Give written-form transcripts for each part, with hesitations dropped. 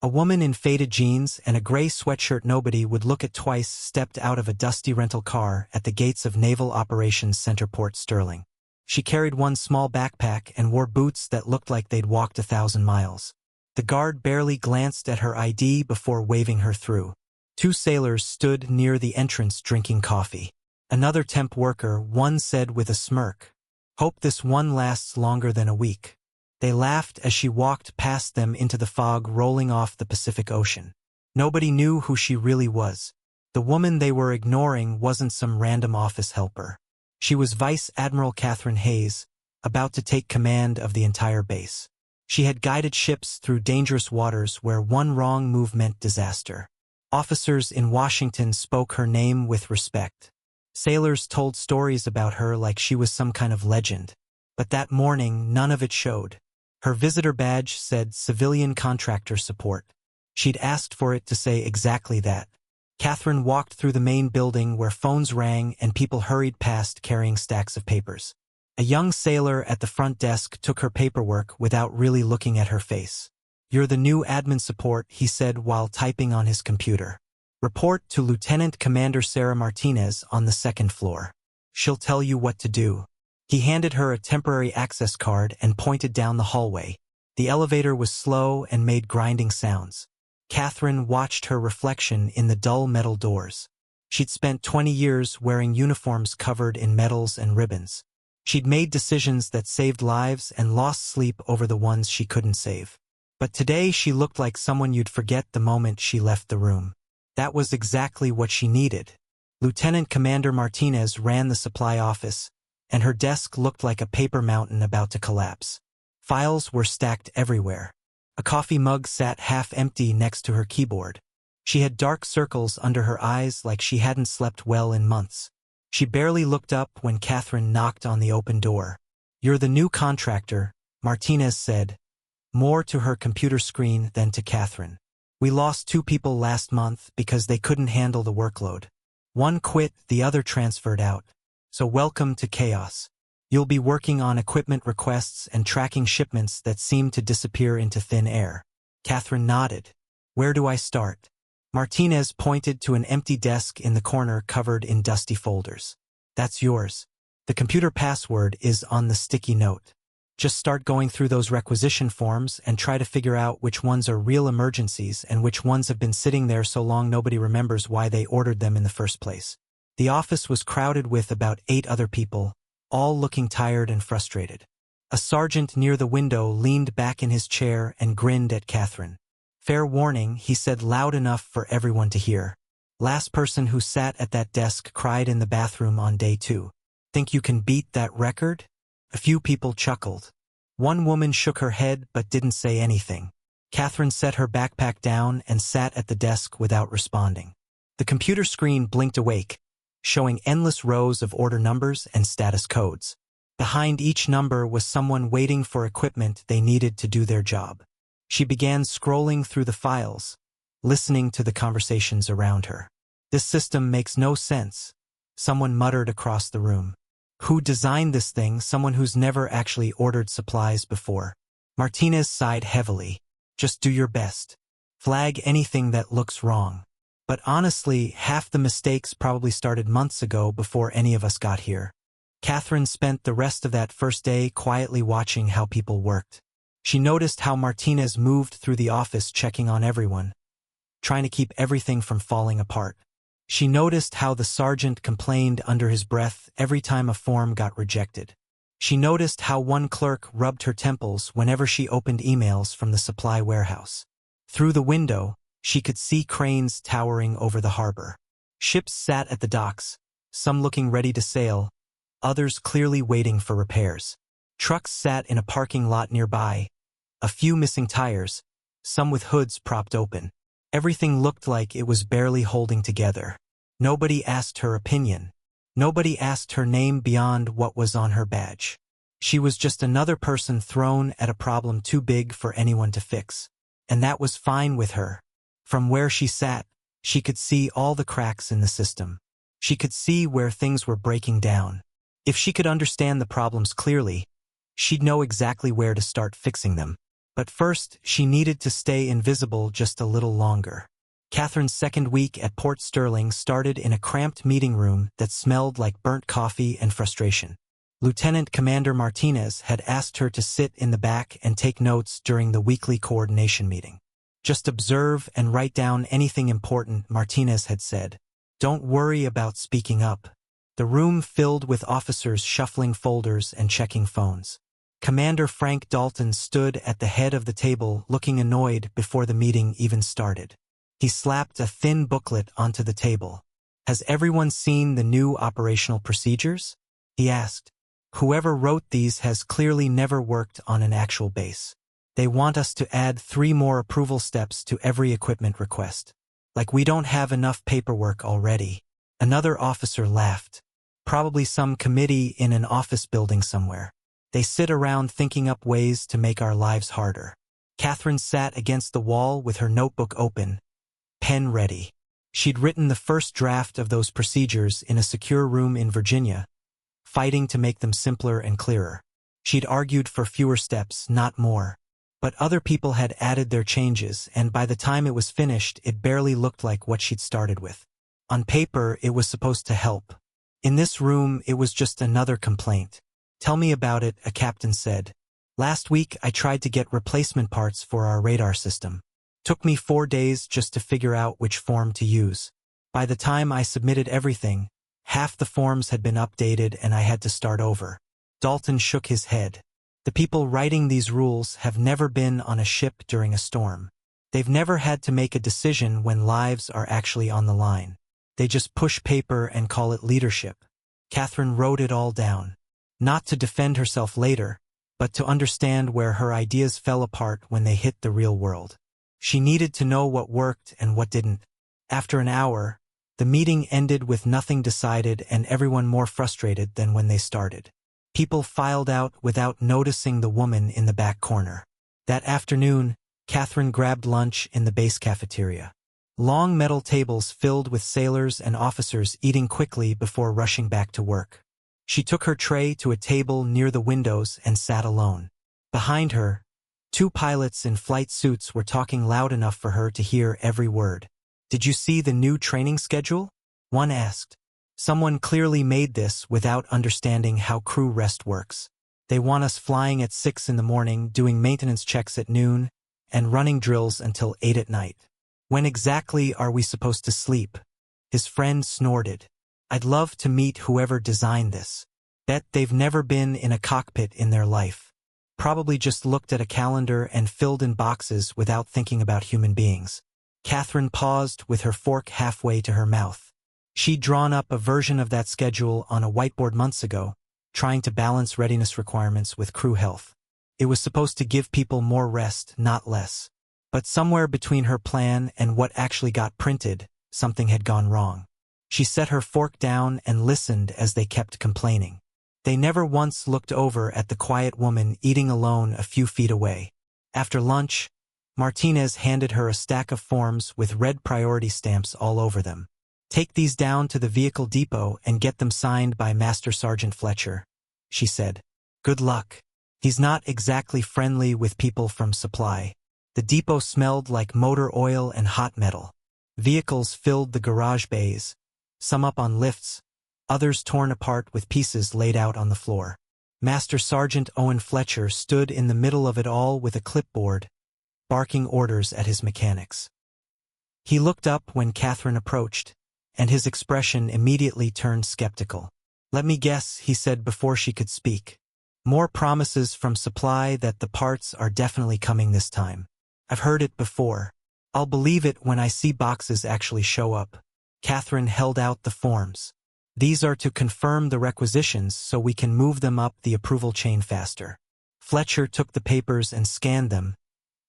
A woman in faded jeans and a gray sweatshirt nobody would look at twice stepped out of a dusty rental car at the gates of Naval Operations Center Port Sterling. She carried one small backpack and wore boots that looked like they'd walked 1,000 miles. The guard barely glanced at her ID before waving her through. Two sailors stood near the entrance drinking coffee. Another temp worker, one said with a smirk, "Hope this one lasts longer than a week." They laughed as she walked past them into the fog rolling off the Pacific Ocean. Nobody knew who she really was. The woman they were ignoring wasn't some random office helper. She was Vice Admiral Catherine Hayes, about to take command of the entire base. She had guided ships through dangerous waters where one wrong move meant disaster. Officers in Washington spoke her name with respect. Sailors told stories about her like she was some kind of legend. But that morning, none of it showed. Her visitor badge said Civilian Contractor Support. She'd asked for it to say exactly that. Catherine walked through the main building where phones rang and people hurried past carrying stacks of papers. A young sailor at the front desk took her paperwork without really looking at her face. "You're the new admin support," he said while typing on his computer. "Report to Lieutenant Commander Sarah Martinez on the 2nd floor. She'll tell you what to do." He handed her a temporary access card and pointed down the hallway. The elevator was slow and made grinding sounds. Catherine watched her reflection in the dull metal doors. She'd spent 20 years wearing uniforms covered in medals and ribbons. She'd made decisions that saved lives and lost sleep over the ones she couldn't save. But today she looked like someone you'd forget the moment she left the room. That was exactly what she needed. Lieutenant Commander Martinez ran the supply office, and her desk looked like a paper mountain about to collapse. Files were stacked everywhere. A coffee mug sat half-empty next to her keyboard. She had dark circles under her eyes like she hadn't slept well in months. She barely looked up when Catherine knocked on the open door. "You're the new contractor," Martinez said, more to her computer screen than to Catherine. "We lost 2 people last month because they couldn't handle the workload. One quit, the other transferred out. So welcome to chaos. You'll be working on equipment requests and tracking shipments that seem to disappear into thin air." Catherine nodded. "Where do I start?" Martinez pointed to an empty desk in the corner covered in dusty folders. "That's yours. The computer password is on the sticky note. Just start going through those requisition forms and try to figure out which ones are real emergencies and which ones have been sitting there so long nobody remembers why they ordered them in the first place." The office was crowded with about 8 other people, all looking tired and frustrated. A sergeant near the window leaned back in his chair and grinned at Catherine. "Fair warning," he said loud enough for everyone to hear. "Last person who sat at that desk cried in the bathroom on day 2. Think you can beat that record?" A few people chuckled. One woman shook her head but didn't say anything. Catherine set her backpack down and sat at the desk without responding. The computer screen blinked awake, showing endless rows of order numbers and status codes. Behind each number was someone waiting for equipment they needed to do their job. She began scrolling through the files, listening to the conversations around her. "This system makes no sense," someone muttered across the room. "Who designed this thing? Someone who's never actually ordered supplies before." Martinez sighed heavily. "Just do your best. Flag anything that looks wrong. But honestly, half the mistakes probably started months ago before any of us got here." Catherine spent the rest of that first day quietly watching how people worked. She noticed how Martinez moved through the office checking on everyone, trying to keep everything from falling apart. She noticed how the sergeant complained under his breath every time a form got rejected. She noticed how one clerk rubbed her temples whenever she opened emails from the supply warehouse. Through the window, she could see cranes towering over the harbor. Ships sat at the docks, some looking ready to sail, others clearly waiting for repairs. Trucks sat in a parking lot nearby, a few missing tires, some with hoods propped open. Everything looked like it was barely holding together. Nobody asked her opinion. Nobody asked her name beyond what was on her badge. She was just another person thrown at a problem too big for anyone to fix. And that was fine with her. From where she sat, she could see all the cracks in the system. She could see where things were breaking down. If she could understand the problems clearly, she'd know exactly where to start fixing them. But first, she needed to stay invisible just a little longer. Catherine's second week at Port Sterling started in a cramped meeting room that smelled like burnt coffee and frustration. Lieutenant Commander Martinez had asked her to sit in the back and take notes during the weekly coordination meeting. "Just observe and write down anything important," Martinez had said. "Don't worry about speaking up." The room filled with officers shuffling folders and checking phones. Commander Frank Dalton stood at the head of the table looking annoyed before the meeting even started. He slapped a thin booklet onto the table. "Has everyone seen the new operational procedures?" he asked. "Whoever wrote these has clearly never worked on an actual base. They want us to add 3 more approval steps to every equipment request. Like we don't have enough paperwork already." Another officer laughed. "Probably some committee in an office building somewhere. They sit around thinking up ways to make our lives harder." Catherine sat against the wall with her notebook open, pen ready. She'd written the first draft of those procedures in a secure room in Virginia, fighting to make them simpler and clearer. She'd argued for fewer steps, not more. But other people had added their changes, and by the time it was finished, it barely looked like what she'd started with. On paper, it was supposed to help. In this room, it was just another complaint. "Tell me about it," a captain said. "Last week, I tried to get replacement parts for our radar system. Took me 4 days just to figure out which form to use. By the time I submitted everything, half the forms had been updated and I had to start over." Dalton shook his head. "The people writing these rules have never been on a ship during a storm. They've never had to make a decision when lives are actually on the line. They just push paper and call it leadership." Catherine wrote it all down. Not to defend herself later, but to understand where her ideas fell apart when they hit the real world. She needed to know what worked and what didn't. After an hour, the meeting ended with nothing decided and everyone more frustrated than when they started. People filed out without noticing the woman in the back corner. That afternoon, Catherine grabbed lunch in the base cafeteria. Long metal tables filled with sailors and officers eating quickly before rushing back to work. She took her tray to a table near the windows and sat alone. Behind her, 2 pilots in flight suits were talking loud enough for her to hear every word. "Did you see the new training schedule?" one asked. "Someone clearly made this without understanding how crew rest works. They want us flying at 6 in the morning, doing maintenance checks at noon, and running drills until 8 at night. When exactly are we supposed to sleep?" His friend snorted. "I'd love to meet whoever designed this. Bet they've never been in a cockpit in their life. Probably just looked at a calendar and filled in boxes without thinking about human beings." Catherine paused with her fork halfway to her mouth. She'd drawn up a version of that schedule on a whiteboard months ago, trying to balance readiness requirements with crew health. It was supposed to give people more rest, not less. But somewhere between her plan and what actually got printed, something had gone wrong. She set her fork down and listened as they kept complaining. They never once looked over at the quiet woman eating alone a few feet away. After lunch, Martinez handed her a stack of forms with red priority stamps all over them. "Take these down to the vehicle depot and get them signed by Master Sergeant Fletcher," she said. "Good luck. He's not exactly friendly with people from supply." The depot smelled like motor oil and hot metal. Vehicles filled the garage bays, some up on lifts, others torn apart with pieces laid out on the floor. Master Sergeant Owen Fletcher stood in the middle of it all with a clipboard, barking orders at his mechanics. He looked up when Catherine approached, and his expression immediately turned skeptical. "Let me guess," he said before she could speak. "More promises from supply that the parts are definitely coming this time. I've heard it before. I'll believe it when I see boxes actually show up." Catherine held out the forms. "These are to confirm the requisitions so we can move them up the approval chain faster." Fletcher took the papers and scanned them,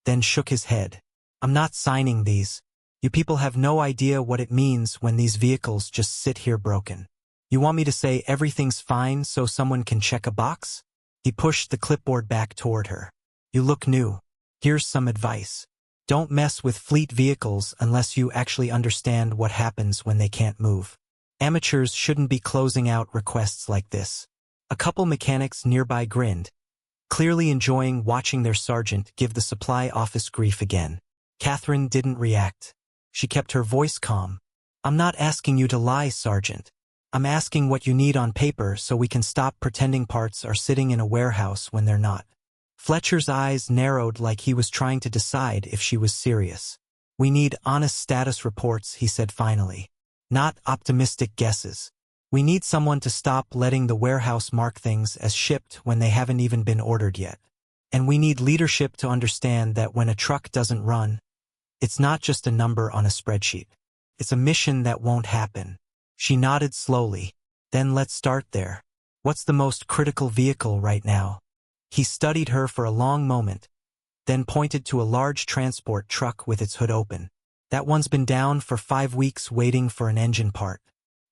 then shook his head. "I'm not signing these. You people have no idea what it means when these vehicles just sit here broken. You want me to say everything's fine so someone can check a box?" He pushed the clipboard back toward her. "You look new. Here's some advice. Don't mess with fleet vehicles unless you actually understand what happens when they can't move. Amateurs shouldn't be closing out requests like this." A couple mechanics nearby grinned. clearly enjoying watching their sergeant give the supply office grief again. Catherine didn't react. She kept her voice calm. "I'm not asking you to lie, Sergeant. I'm asking what you need on paper so we can stop pretending parts are sitting in a warehouse when they're not." Fletcher's eyes narrowed like he was trying to decide if she was serious. "We need honest status reports," he said finally. "Not optimistic guesses. We need someone to stop letting the warehouse mark things as shipped when they haven't even been ordered yet. And we need leadership to understand that when a truck doesn't run, it's not just a number on a spreadsheet. It's a mission that won't happen." She nodded slowly. "Then let's start there. What's the most critical vehicle right now?" He studied her for a long moment, then pointed to a large transport truck with its hood open. "That one's been down for 5 weeks waiting for an engine part.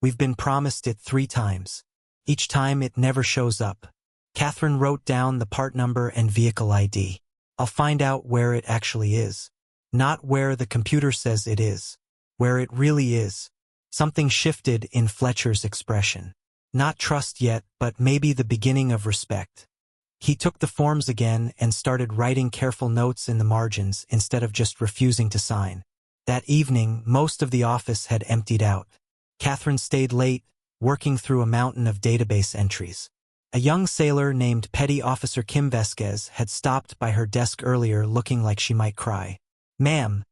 We've been promised it 3 times. Each time it never shows up." Catherine wrote down the part number and vehicle ID. "I'll find out where it actually is. Not where the computer says it is. Where it really is." Something shifted in Fletcher's expression. Not trust yet, but maybe the beginning of respect. He took the forms again and started writing careful notes in the margins instead of just refusing to sign. That evening, most of the office had emptied out. Catherine stayed late, working through a mountain of database entries. A young sailor named Petty Officer Kim Vasquez had stopped by her desk earlier looking like she might cry. "Ma'am,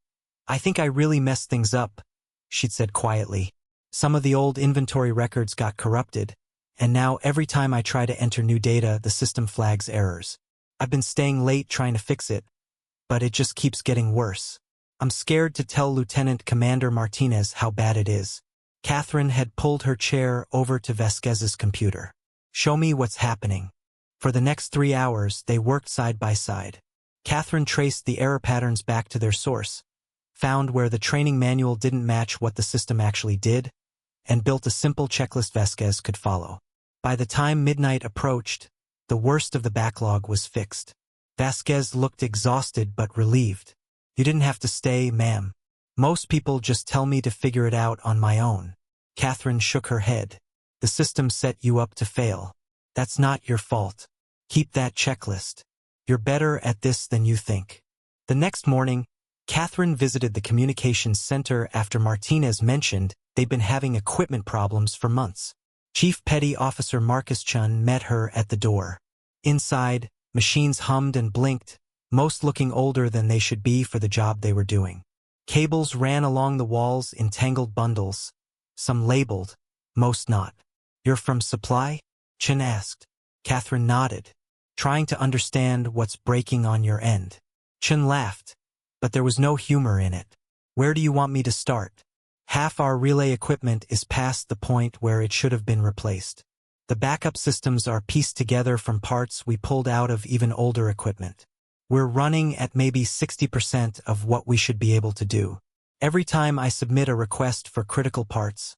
I think I really messed things up," she'd said quietly. "Some of the old inventory records got corrupted, and now every time I try to enter new data, the system flags errors. I've been staying late trying to fix it, but it just keeps getting worse. I'm scared to tell Lieutenant Commander Martinez how bad it is." Catherine had pulled her chair over to Vasquez's computer. "Show me what's happening." For the next 3 hours, they worked side by side. Catherine traced the error patterns back to their source, found where the training manual didn't match what the system actually did, and built a simple checklist Vasquez could follow. By the time midnight approached, the worst of the backlog was fixed. Vasquez looked exhausted but relieved. "You didn't have to stay, ma'am. Most people just tell me to figure it out on my own." Catherine shook her head. "The system set you up to fail. That's not your fault. Keep that checklist. You're better at this than you think." The next morning, Catherine visited the communications center after Martinez mentioned they'd been having equipment problems for months. Chief Petty Officer Marcus Chun met her at the door. Inside, machines hummed and blinked, most looking older than they should be for the job they were doing. Cables ran along the walls in tangled bundles, some labeled, most not. "You're from supply?" Chun asked. Catherine nodded, trying to understand what's breaking on your end. Chun laughed, but there was no humor in it. "Where do you want me to start? Half our relay equipment is past the point where it should have been replaced. The backup systems are pieced together from parts we pulled out of even older equipment. We're running at maybe 60% of what we should be able to do. Every time I submit a request for critical parts,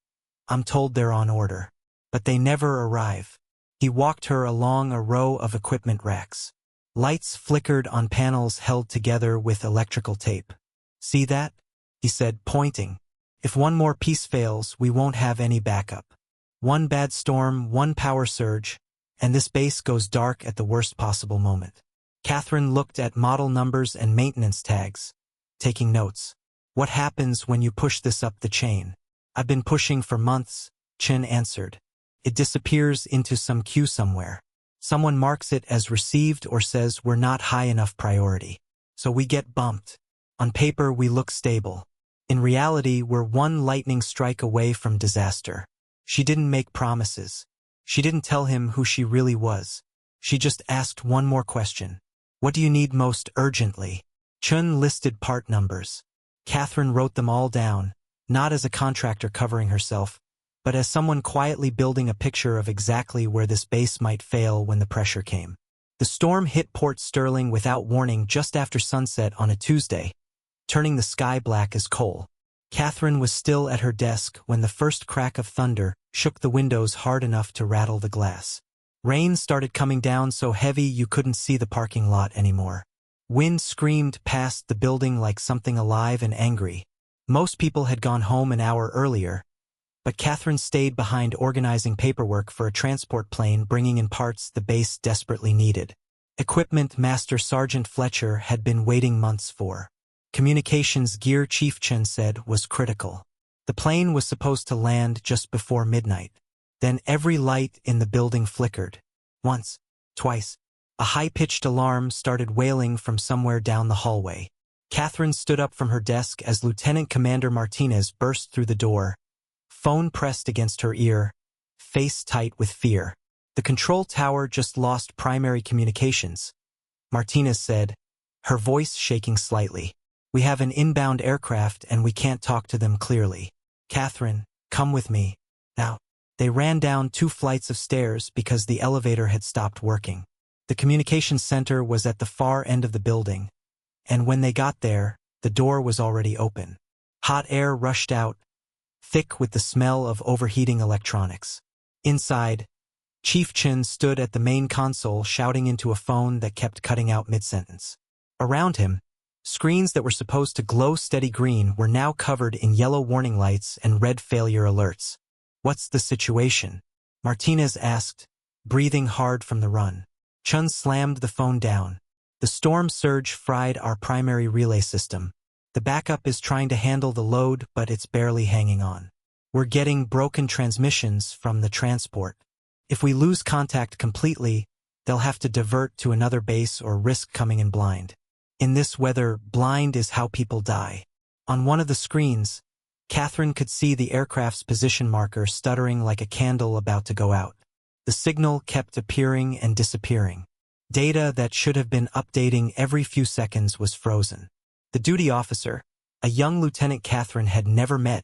I'm told they're on order, but they never arrive." He walked her along a row of equipment racks. Lights flickered on panels held together with electrical tape. "See that?" he said, pointing. "If one more piece fails, we won't have any backup. One bad storm, one power surge, and this base goes dark at the worst possible moment." Catherine looked at model numbers and maintenance tags, taking notes. "What happens when you push this up the chain?" "I've been pushing for months," Chin answered. "It disappears into some queue somewhere. Someone marks it as received or says we're not high enough priority. So we get bumped. On paper, we look stable. In reality, we're one lightning strike away from disaster." She didn't make promises. She didn't tell him who she really was. She just asked one more question. "What do you need most urgently?" Chun listed part numbers. Catherine wrote them all down, not as a contractor covering herself, but as someone quietly building a picture of exactly where this base might fail when the pressure came. The storm hit Port Sterling without warning just after sunset on a Tuesday, turning the sky black as coal. Catherine was still at her desk when the first crack of thunder shook the windows hard enough to rattle the glass. Rain started coming down so heavy you couldn't see the parking lot anymore. Wind screamed past the building like something alive and angry. Most people had gone home an hour earlier, but Catherine stayed behind organizing paperwork for a transport plane bringing in parts the base desperately needed. Equipment Master Sergeant Fletcher had been waiting months for. Communications gear Chief Chen said was critical. The plane was supposed to land just before midnight. Then every light in the building flickered. Once, twice. A high-pitched alarm started wailing from somewhere down the hallway. Catherine stood up from her desk as Lieutenant Commander Martinez burst through the door. Phone pressed against her ear, face tight with fear. The control tower just lost primary communications, Martinez said, her voice shaking slightly. We have an inbound aircraft and we can't talk to them clearly. Catherine, come with me. Now. They ran down 2 flights of stairs because the elevator had stopped working. The communications center was at the far end of the building, and when they got there, the door was already open. Hot air rushed out, thick with the smell of overheating electronics. Inside, Chief Chen stood at the main console shouting into a phone that kept cutting out mid-sentence. Around him, screens that were supposed to glow steady green were now covered in yellow warning lights and red failure alerts. What's the situation? Martinez asked, breathing hard from the run. Chun slammed the phone down. The storm surge fried our primary relay system. The backup is trying to handle the load, but it's barely hanging on. We're getting broken transmissions from the transport. If we lose contact completely, they'll have to divert to another base or risk coming in blind. In this weather, blind is how people die. On one of the screens, Catherine could see the aircraft's position marker stuttering like a candle about to go out. The signal kept appearing and disappearing. Data that should have been updating every few seconds was frozen. The duty officer, a young Lieutenant Catherine had never met,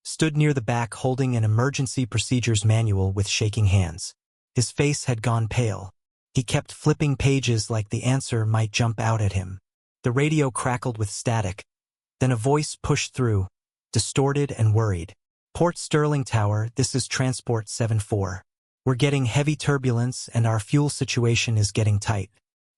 stood near the back holding an emergency procedures manual with shaking hands. His face had gone pale. He kept flipping pages like the answer might jump out at him. The radio crackled with static. Then a voice pushed through, distorted and worried. Port Sterling Tower, this is Transport 74. We're getting heavy turbulence and our fuel situation is getting tight.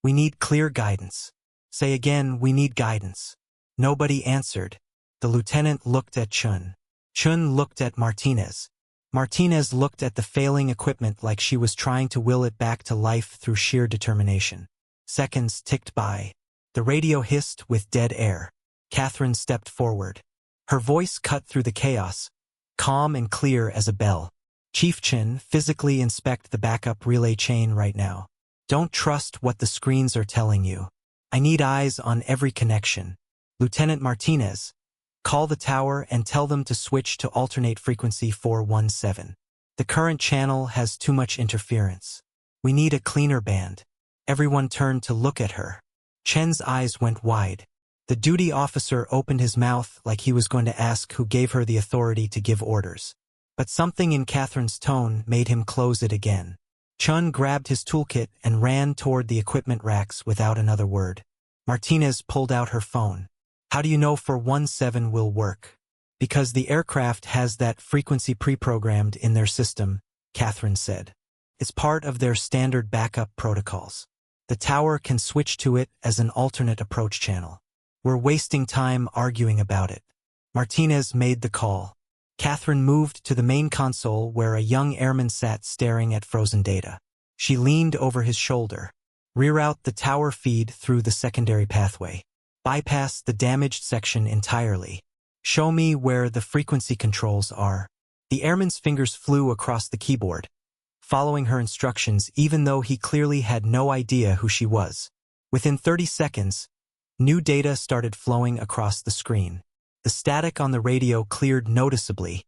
We need clear guidance. Say again, we need guidance. Nobody answered. The lieutenant looked at Chun. Chun looked at Martinez. Martinez looked at the failing equipment like she was trying to will it back to life through sheer determination. Seconds ticked by. The radio hissed with dead air. Catherine stepped forward. Her voice cut through the chaos, calm and clear as a bell. Chief Chen, physically inspect the backup relay chain right now. Don't trust what the screens are telling you. I need eyes on every connection. Lieutenant Martinez, call the tower and tell them to switch to alternate frequency 417. The current channel has too much interference. We need a cleaner band. Everyone turned to look at her. Chen's eyes went wide. The duty officer opened his mouth like he was going to ask who gave her the authority to give orders. But something in Catherine's tone made him close it again. Chun grabbed his toolkit and ran toward the equipment racks without another word. Martinez pulled out her phone. How do you know 417 will work? Because the aircraft has that frequency pre-programmed in their system, Catherine said. It's part of their standard backup protocols. The tower can switch to it as an alternate approach channel. We're wasting time arguing about it. Martinez made the call. Catherine moved to the main console where a young airman sat staring at frozen data. She leaned over his shoulder. Reroute the tower feed through the secondary pathway. Bypass the damaged section entirely. Show me where the frequency controls are. The airman's fingers flew across the keyboard, following her instructions even though he clearly had no idea who she was. Within 30 seconds, new data started flowing across the screen. The static on the radio cleared noticeably,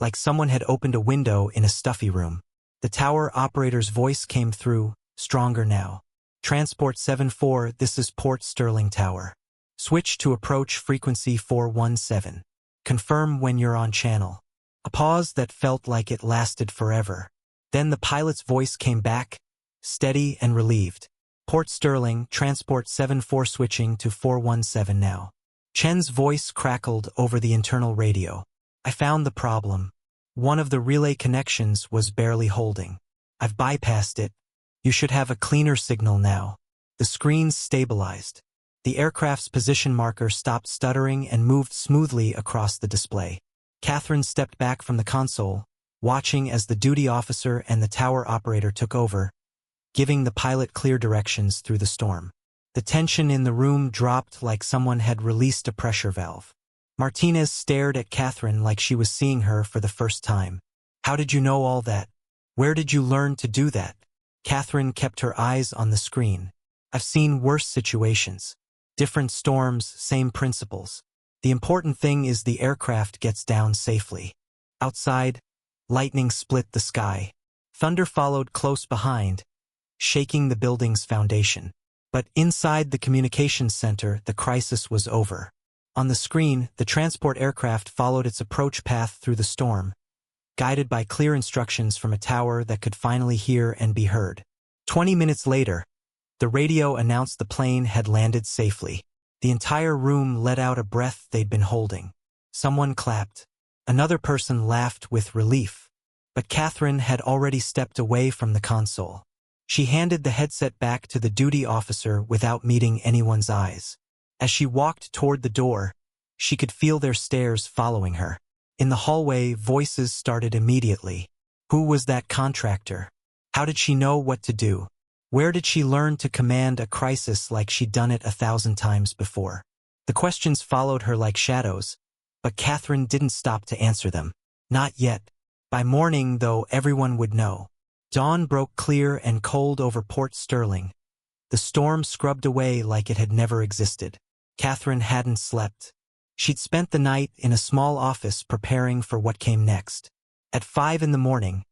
like someone had opened a window in a stuffy room. The tower operator's voice came through, stronger now. Transport 74, this is Port Sterling Tower. Switch to approach frequency 417. Confirm when you're on channel. A pause that felt like it lasted forever. Then the pilot's voice came back, steady and relieved. Port Sterling, Transport 74 switching to 417 now. Chen's voice crackled over the internal radio. I found the problem. One of the relay connections was barely holding. I've bypassed it. You should have a cleaner signal now. The screens stabilized. The aircraft's position marker stopped stuttering and moved smoothly across the display. Catherine stepped back from the console, watching as the duty officer and the tower operator took over, giving the pilot clear directions through the storm. The tension in the room dropped like someone had released a pressure valve. Martinez stared at Catherine like she was seeing her for the first time. "How did you know all that? Where did you learn to do that?" Catherine kept her eyes on the screen. "I've seen worse situations. Different storms, same principles. The important thing is the aircraft gets down safely." Outside, lightning split the sky. Thunder followed close behind, shaking the building's foundation. But inside the communications center, the crisis was over. On the screen, the transport aircraft followed its approach path through the storm, guided by clear instructions from a tower that could finally hear and be heard. 20 minutes later, the radio announced the plane had landed safely. The entire room let out a breath they'd been holding. Someone clapped. Another person laughed with relief. But Catherine had already stepped away from the console. She handed the headset back to the duty officer without meeting anyone's eyes. As she walked toward the door, she could feel their stares following her. In the hallway, voices started immediately. Who was that contractor? How did she know what to do? Where did she learn to command a crisis like she'd done it 1,000 times before? The questions followed her like shadows, but Catherine didn't stop to answer them. Not yet. By morning, though, everyone would know. Dawn broke clear and cold over Port Sterling. The storm scrubbed away like it had never existed. Catherine hadn't slept. She'd spent the night in a small office preparing for what came next. At 5 in the morning,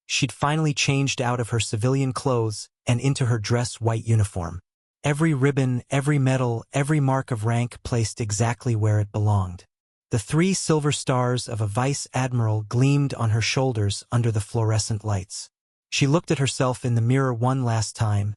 she'd finally changed out of her civilian clothes and into her dress white uniform. Every ribbon, every medal, every mark of rank placed exactly where it belonged. The 3 silver stars of a vice admiral gleamed on her shoulders under the fluorescent lights. She looked at herself in the mirror one last time,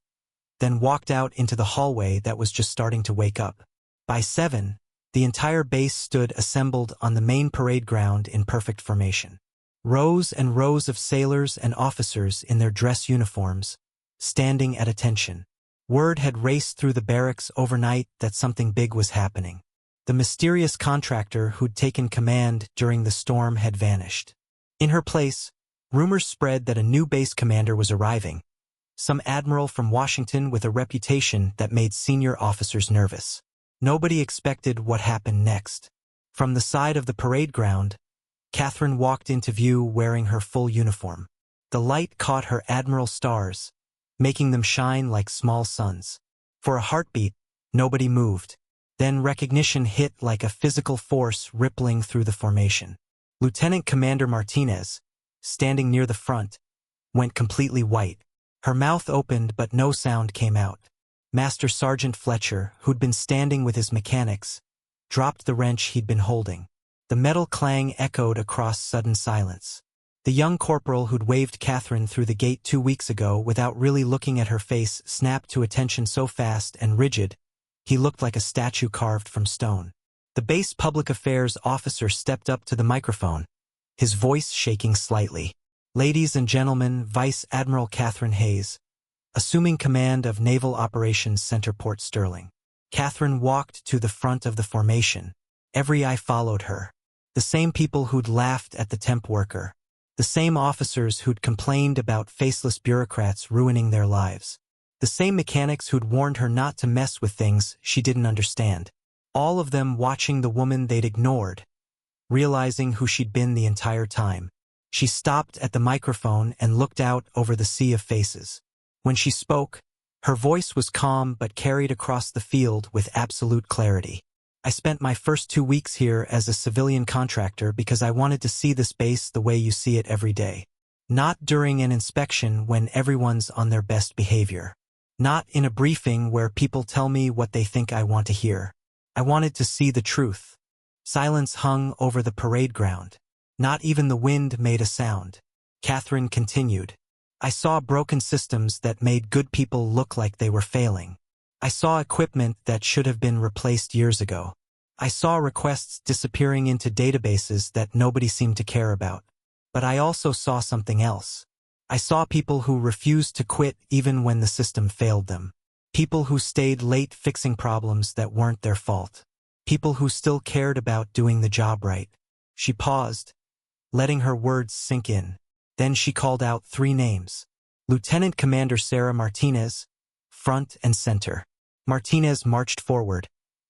then walked out into the hallway that was just starting to wake up. By 7, the entire base stood assembled on the main parade ground in perfect formation. Rows and rows of sailors and officers in their dress uniforms, standing at attention. Word had raced through the barracks overnight that something big was happening. The mysterious contractor who'd taken command during the storm had vanished. In her place, rumors spread that a new base commander was arriving, some admiral from Washington with a reputation that made senior officers nervous. Nobody expected what happened next. From the side of the parade ground, Catherine walked into view wearing her full uniform. The light caught her admiral stars, making them shine like small suns. For a heartbeat, nobody moved. Then recognition hit like a physical force rippling through the formation. Lieutenant Commander Martinez, standing near the front, went completely white. Her mouth opened but no sound came out. Master Sergeant Fletcher, who'd been standing with his mechanics, dropped the wrench he'd been holding. The metal clang echoed across sudden silence. The young corporal who'd waved Catherine through the gate 2 weeks ago without really looking at her face snapped to attention so fast and rigid, he looked like a statue carved from stone. The base public affairs officer stepped up to the microphone, his voice shaking slightly. "Ladies and gentlemen, Vice Admiral Catherine Hayes, assuming command of Naval Operations Center Port Sterling." Catherine walked to the front of the formation. Every eye followed her. The same people who'd laughed at the temp worker. The same officers who'd complained about faceless bureaucrats ruining their lives. The same mechanics who'd warned her not to mess with things she didn't understand. All of them watching the woman they'd ignored, realizing who she'd been the entire time. She stopped at the microphone and looked out over the sea of faces. When she spoke, her voice was calm but carried across the field with absolute clarity. "I spent my first 2 weeks here as a civilian contractor because I wanted to see this base the way you see it every day. Not during an inspection when everyone's on their best behavior. Not in a briefing where people tell me what they think I want to hear. I wanted to see the truth." Silence hung over the parade ground. Not even the wind made a sound. Catherine continued. "I saw broken systems that made good people look like they were failing. I saw equipment that should have been replaced years ago. I saw requests disappearing into databases that nobody seemed to care about. But I also saw something else. I saw people who refused to quit even when the system failed them. People who stayed late fixing problems that weren't their fault. People who still cared about doing the job right." She paused, letting her words sink in. Then she called out 3 names. Lieutenant Commander Sarah Martinez, front and center. Martinez marched forward,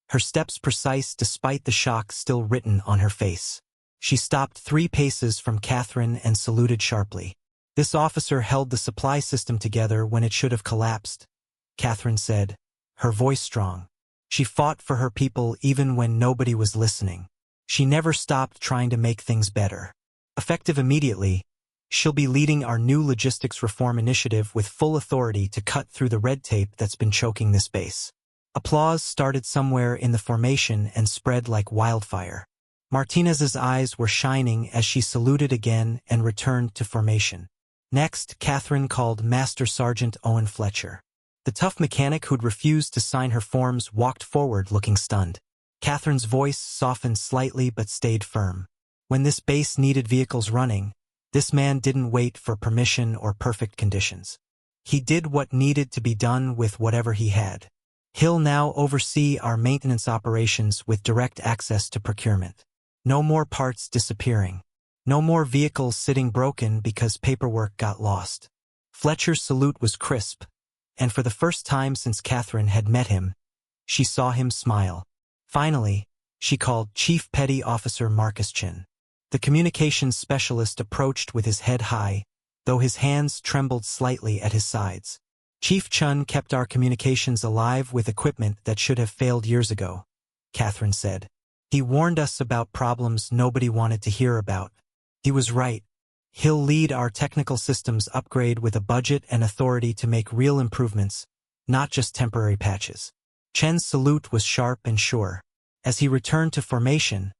her steps precise despite the shock still written on her face. She stopped 3 paces from Catherine and saluted sharply. This officer held the supply system together when it should have collapsed, Catherine said, her voice strong. She fought for her people even when nobody was listening. She never stopped trying to make things better. Effective immediately, she'll be leading our new logistics reform initiative with full authority to cut through the red tape that's been choking this base. Applause started somewhere in the formation and spread like wildfire. Martinez's eyes were shining as she saluted again and returned to formation. Next, Catherine called Master Sergeant Owen Fletcher. The tough mechanic who'd refused to sign her forms walked forward looking stunned. Catherine's voice softened slightly but stayed firm. When this base needed vehicles running, this man didn't wait for permission or perfect conditions. He did what needed to be done with whatever he had. He'll now oversee our maintenance operations with direct access to procurement. No more parts disappearing. No more vehicles sitting broken because paperwork got lost. Fletcher's salute was crisp, and for the first time since Catherine had met him, she saw him smile. Finally, she called Chief Petty Officer Marcus Chin. The communications specialist approached with his head high, though his hands trembled slightly at his sides. Chief Chun kept our communications alive with equipment that should have failed years ago, Catherine said. He warned us about problems nobody wanted to hear about. He was right. He'll lead our technical systems upgrade with a budget and authority to make real improvements, not just temporary patches. Chen's salute was sharp and sure. As he returned to formation,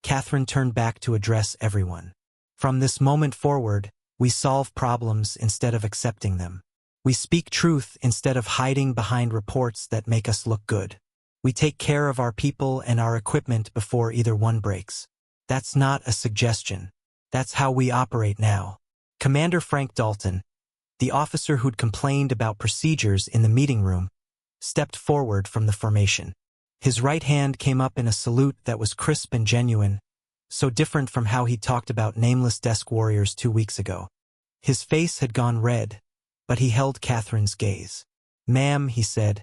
Catherine turned back to address everyone. From this moment forward, we solve problems instead of accepting them. We speak truth instead of hiding behind reports that make us look good. We take care of our people and our equipment before either one breaks. That's not a suggestion. That's how we operate now. Commander Frank Dalton, the officer who'd complained about procedures in the meeting room, stepped forward from the formation. His right hand came up in a salute that was crisp and genuine, so different from how he talked about nameless desk warriors 2 weeks ago. His face had gone red, but he held Catherine's gaze. "Ma'am," he said,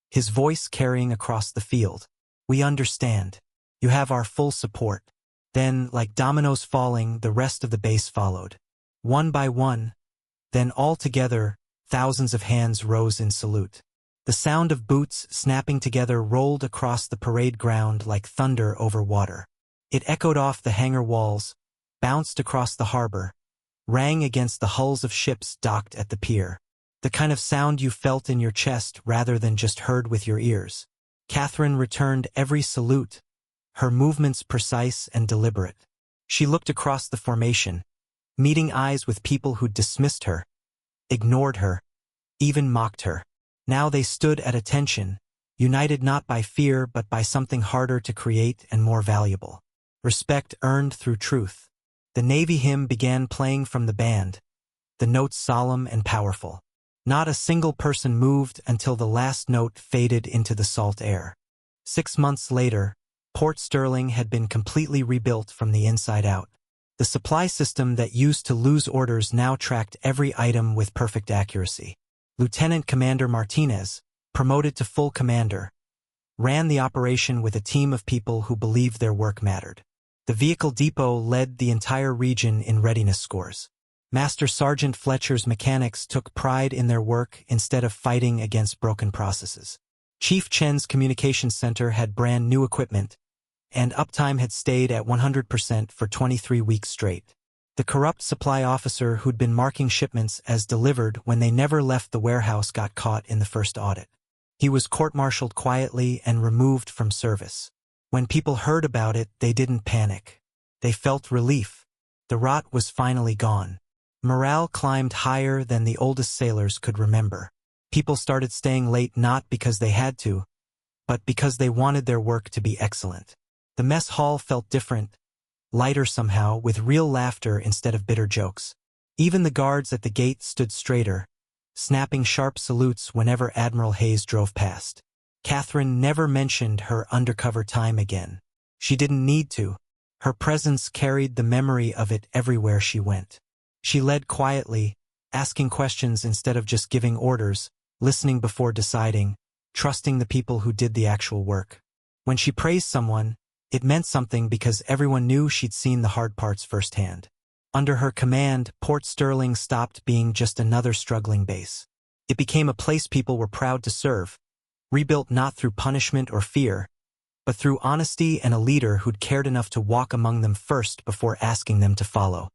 his voice carrying across the field, "we understand. You have our full support." Then, like dominoes falling, the rest of the base followed. One by one, then all together, thousands of hands rose in salute. The sound of boots snapping together rolled across the parade ground like thunder over water. It echoed off the hangar walls, bounced across the harbor, rang against the hulls of ships docked at the pier. The kind of sound you felt in your chest rather than just heard with your ears. Catherine returned every salute, her movements precise and deliberate. She looked across the formation, meeting eyes with people who dismissed her, ignored her, even mocked her. Now they stood at attention, united not by fear but by something harder to create and more valuable. Respect earned through truth. The Navy hymn began playing from the band, the notes solemn and powerful. Not a single person moved until the last note faded into the salt air. 6 months later, Port Sterling had been completely rebuilt from the inside out. The supply system that used to lose orders now tracked every item with perfect accuracy. Lieutenant Commander Martinez, promoted to full commander, ran the operation with a team of people who believed their work mattered. The vehicle depot led the entire region in readiness scores. Master Sergeant Fletcher's mechanics took pride in their work instead of fighting against broken processes. Chief Chen's communications center had brand new equipment, and uptime had stayed at 100% for 23 weeks straight. The corrupt supply officer who'd been marking shipments as delivered when they never left the warehouse got caught in the first audit. He was court-martialed quietly and removed from service. When people heard about it, they didn't panic. They felt relief. The rot was finally gone. Morale climbed higher than the oldest sailors could remember. People started staying late not because they had to, but because they wanted their work to be excellent. The mess hall felt different, lighter somehow, with real laughter instead of bitter jokes. Even the guards at the gate stood straighter, snapping sharp salutes whenever Admiral Hayes drove past. Catherine never mentioned her undercover time again. She didn't need to. Her presence carried the memory of it everywhere she went. She led quietly, asking questions instead of just giving orders, listening before deciding, trusting the people who did the actual work. When she praised someone, it meant something because everyone knew she'd seen the hard parts firsthand. Under her command, Port Sterling stopped being just another struggling base. It became a place people were proud to serve, rebuilt not through punishment or fear, but through honesty and a leader who'd cared enough to walk among them first before asking them to follow.